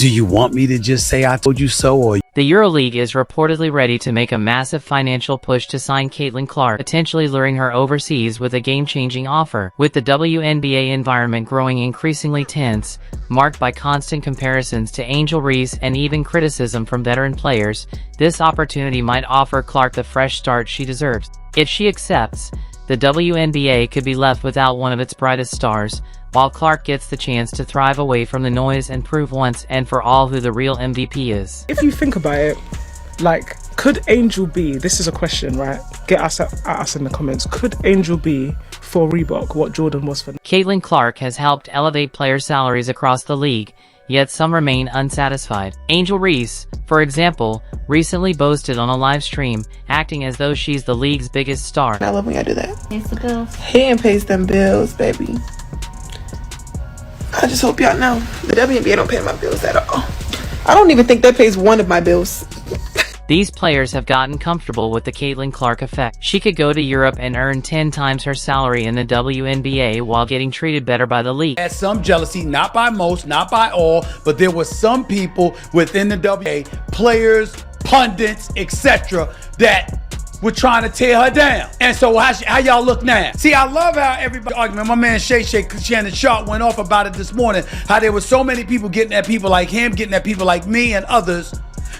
Do you want me to just say I told you so, or? The EuroLeague is reportedly ready to make a massive financial push to sign Caitlin Clark, potentially luring her overseas with a game-changing offer. With the WNBA environment growing increasingly tense, marked by constant comparisons to Angel Reese and even criticism from veteran players, this opportunity might offer Clark the fresh start she deserves. If she accepts, the WNBA could be left without one of its brightest stars, while Clark gets the chance to thrive away from the noise and prove once and for all who the real MVP is. If you think about it, like, could Angel be, this is a question, right? Get us at us in the comments. Could Angel be for Reebok what Jordan was for? Caitlin Clark has helped elevate player salaries across the league, yet some remain unsatisfied. Angel Reese, for example, recently boasted on a live stream, acting as though she's the league's biggest star. I love when y'all do that. Pays the bills. He pays them bills, baby. I just hope y'all know the WNBA don't pay my bills at all. I don't even think that pays one of my bills. These players have gotten comfortable with the Caitlin Clark effect. She could go to Europe and earn 10 times her salary in the WNBA while getting treated better by the league. Had some jealousy, not by most, not by all, but there were some people within the WNBA, players, pundits, etc., that were trying to tear her down. And so how y'all look now? See, I love how everybody argument. My man Shannon Sharp went off about it this morning, how there were so many people getting at people like him, getting at people like me and others,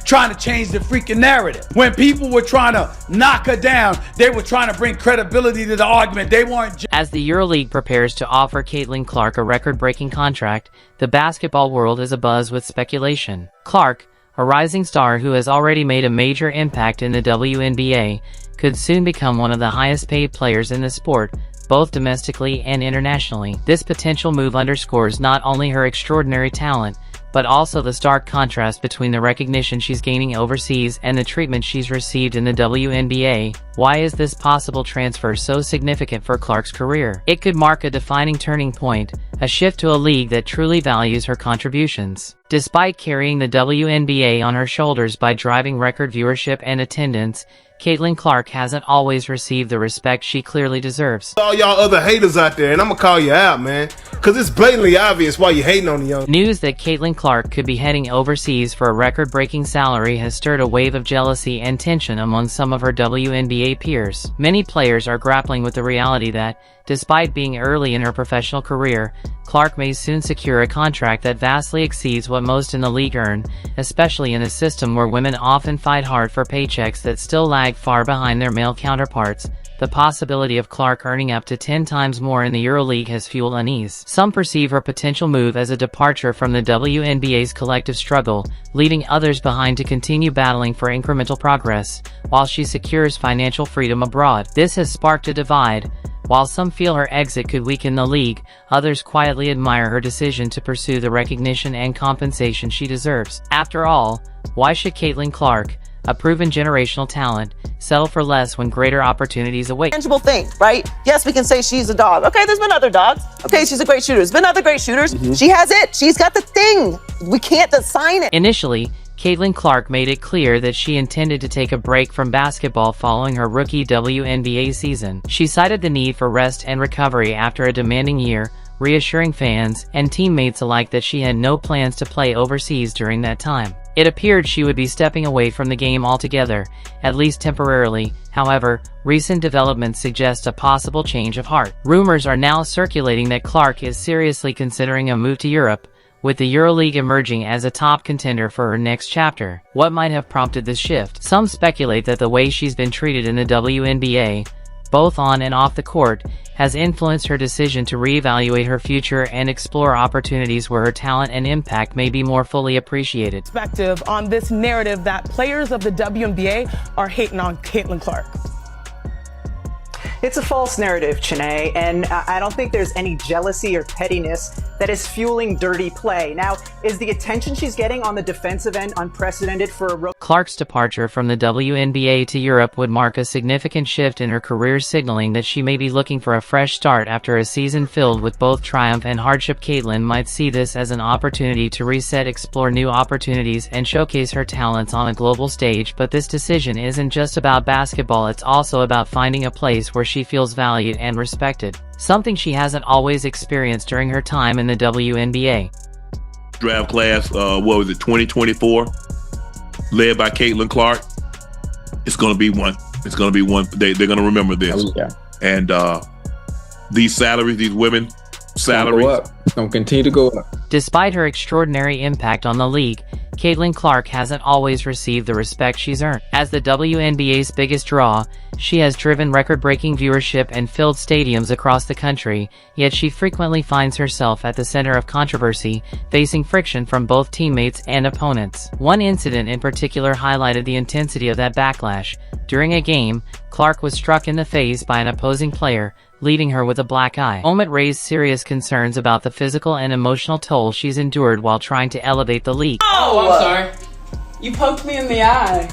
trying to change the freaking narrative. When people were trying to knock her down, they were trying to bring credibility to the argument. They weren't. As the EuroLeague prepares to offer Caitlin Clark a record-breaking contract, the basketball world is abuzz with speculation. Clark, a rising star who has already made a major impact in the WNBA, could soon become one of the highest-paid players in the sport, both domestically and internationally. This potential move underscores not only her extraordinary talent, but also the stark contrast between the recognition she's gaining overseas and the treatment she's received in the WNBA. Why is this possible transfer so significant for Clark's career? It could mark a defining turning point, a shift to a league that truly values her contributions. Despite carrying the WNBA on her shoulders by driving record viewership and attendance, Caitlin Clark hasn't always received the respect she clearly deserves. All y'all other haters out there, and I'm gonna call you out, man, because it's blatantly obvious why you're hating on the young. News that Caitlin Clark could be heading overseas for a record-breaking salary has stirred a wave of jealousy and tension among some of her WNBA peers. Many players are grappling with the reality that, despite being early in her professional career, Clark may soon secure a contract that vastly exceeds what most in the league earn, especially in a system where women often fight hard for paychecks that still lag far behind their male counterparts. The possibility of Clark earning up to 10 times more in the EuroLeague has fueled unease. Some perceive her potential move as a departure from the WNBA's collective struggle, leaving others behind to continue battling for incremental progress, while she secures financial freedom abroad. This has sparked a divide. While some feel her exit could weaken the league, others quietly admire her decision to pursue the recognition and compensation she deserves. After all, why should Caitlin Clark, a proven generational talent, settle for less when greater opportunities await? Tangible thing, right? Yes, we can say she's a dog. Okay, there's been other dogs. Okay, she's a great shooter. There's been other great shooters. She has it. She's got the thing. We can't assign it. Initially, Caitlin Clark made it clear that she intended to take a break from basketball following her rookie WNBA season. She cited the need for rest and recovery after a demanding year, reassuring fans and teammates alike that she had no plans to play overseas during that time. It appeared she would be stepping away from the game altogether, at least temporarily. However, recent developments suggest a possible change of heart. Rumors are now circulating that Clark is seriously considering a move to Europe, with the EuroLeague emerging as a top contender for her next chapter. What might have prompted this shift? Some speculate that the way she's been treated in the WNBA, both on and off the court, has influenced her decision to reevaluate her future and explore opportunities where her talent and impact may be more fully appreciated. Perspective on this narrative that players of the WNBA are hating on Caitlin Clark. It's a false narrative, Chanae, and I don't think there's any jealousy or pettiness that is fueling dirty play. Now, is the attention she's getting on the defensive end unprecedented for a rookie? Clark's departure from the WNBA to Europe would mark a significant shift in her career, signaling that she may be looking for a fresh start after a season filled with both triumph and hardship. Caitlin might see this as an opportunity to reset, explore new opportunities, and showcase her talents on a global stage. But this decision isn't just about basketball, it's also about finding a place where she feels valued and respected, something she hasn't always experienced during her time in the WNBA. draft class, 2024, led by Caitlin Clark. It's going to be one. It's going to be one. They're going to remember this. Oh, yeah. And these salaries, these women salaries, it's going to continue to go up. Despite her extraordinary impact on the league, Caitlin Clark hasn't always received the respect she's earned. As the WNBA's biggest draw, she has driven record-breaking viewership and filled stadiums across the country, yet she frequently finds herself at the center of controversy, facing friction from both teammates and opponents. One incident in particular highlighted the intensity of that backlash. During a game, Clark was struck in the face by an opposing player, leaving her with a black eye. The moment raised serious concerns about the physical and emotional toll she's endured while trying to elevate the league. Oh, I'm sorry. You poked me in the eye.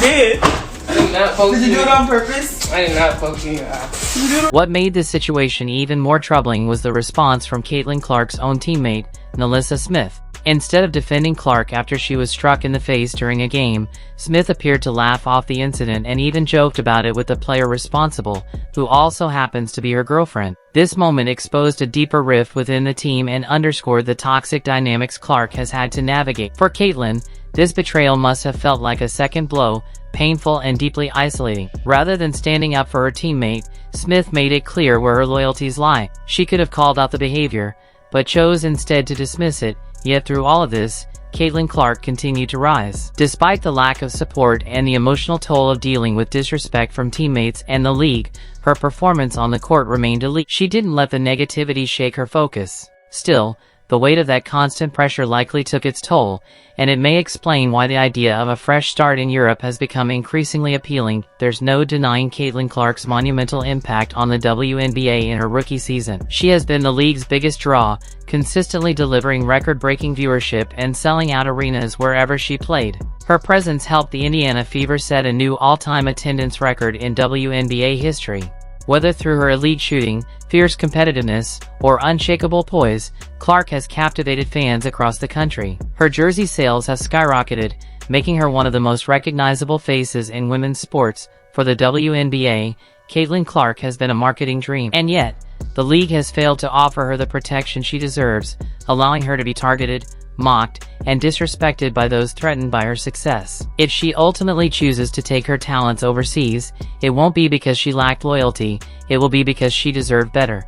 Did? I did not poke you. Did you do it on purpose? I did not poke you in the eye. What made the situation even more troubling was the response from Caitlin Clark's own teammate, Nalissa Smith. Instead of defending Clark after she was struck in the face during a game, Smith appeared to laugh off the incident and even joked about it with the player responsible, who also happens to be her girlfriend. This moment exposed a deeper rift within the team and underscored the toxic dynamics Clark has had to navigate. For Caitlin, this betrayal must have felt like a second blow, painful and deeply isolating. Rather than standing up for her teammate, Smith made it clear where her loyalties lie. She could have called out the behavior, but chose instead to dismiss it. Yet through all of this, Caitlin Clark continued to rise. Despite the lack of support and the emotional toll of dealing with disrespect from teammates and the league, her performance on the court remained elite. She didn't let the negativity shake her focus. Still, the weight of that constant pressure likely took its toll, and it may explain why the idea of a fresh start in Europe has become increasingly appealing. There's no denying Caitlin Clark's monumental impact on the WNBA in her rookie season. She has been the league's biggest draw, consistently delivering record-breaking viewership and selling out arenas wherever she played. Her presence helped the Indiana Fever set a new all-time attendance record in WNBA history. Whether through her elite shooting, fierce competitiveness, or unshakable poise, Clark has captivated fans across the country. Her jersey sales have skyrocketed, making her one of the most recognizable faces in women's sports. For the WNBA, Caitlin Clark has been a marketing dream. And yet, the league has failed to offer her the protection she deserves, allowing her to be targeted, mocked, and disrespected by those threatened by her success. If she ultimately chooses to take her talents overseas, it won't be because she lacked loyalty, it will be because she deserved better.